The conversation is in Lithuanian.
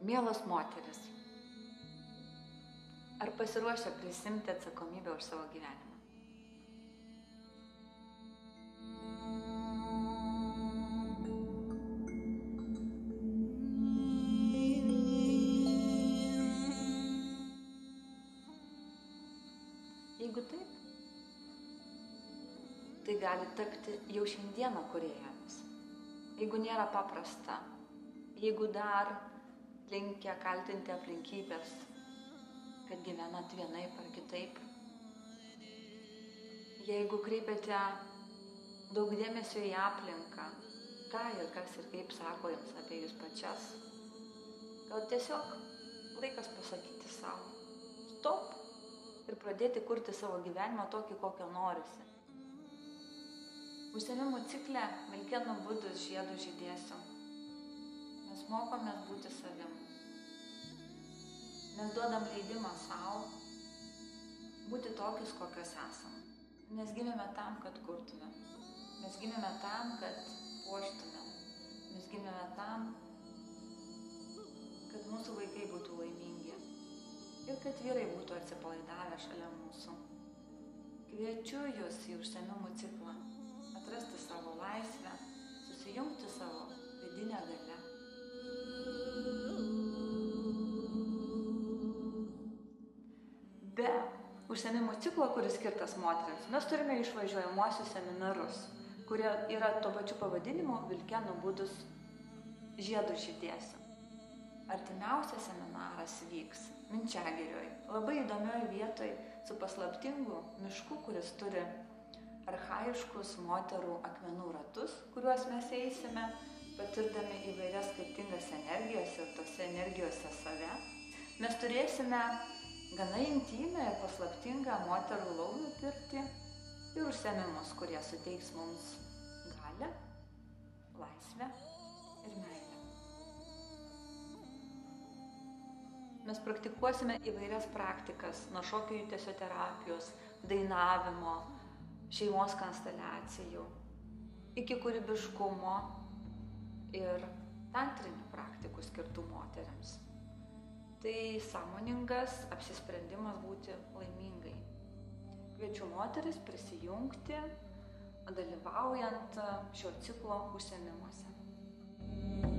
Mielos moteris, ar pasiruošę prisimti atsakomybę už savo gyvenimą? Jeigu taip, tai gali tapti jau šiandieną kūrėjomis. Jeigu nėra paprasta, jeigu dar linkę kaltinti aplinkybės, kad gyvenat vienaip ar kitaip, jeigu kreipiate daug dėmesio į aplinką, ką ir kas ir kaip sako jums apie jūs pačias, gal tiesiog laikas pasakyti savo stop ir pradėti kurti savo gyvenimą tokį, kokio norisi. Užsiėmimų cikle Milkenų būdus žiedų žydėsiu. Mes mokomės būti savim. Mes duodam leidimą savo būti tokius, kokios esam. Mes gimėme tam, kad kurtume. Mes gimėme tam, kad puoštume. Mes gimėme tam, kad mūsų vaikai būtų laimingi ir kad vyrai būtų atsipalaidavę šalia mūsų. Kviečiu jūs į užsiėmimų ciklą, atrasti savo laisvę, susijungti savo vidinę galią. Be užsiėmimų ciklo, kuris skirtas moteriams, mes turime išvažiuojamuosius seminarus, kurie yra tuo pačiu pavadinimu Milkenų būdus žiedų žydėsiu. Artimiausias seminaras vyks Minčiagirioj, labai įdomioj vietoj su paslaptingu mišku, kuris turi archaiškus moterų akmenų ratus, kuriuos mes eisime, patirdami įvairias skirtingas energijas ir tose energijose save. Mes turėsime gana intimę ir paslaptingą moterų laumių pirtį ir užsiėmimus, kurie suteiks mums galią, laisvę ir meilę. Mes praktikuosime įvairias praktikas, nuo šokio judesio terapijos, dainavimo, šeimos konsteliacijų, iki kūrybiškumo ir tantrinių praktikų skirtų moteriams. Tai sąmoningas apsisprendimas būti laimingai. Kviečiu moteris prisijungti, dalyvaujant šio ciklo užsiėmimuose.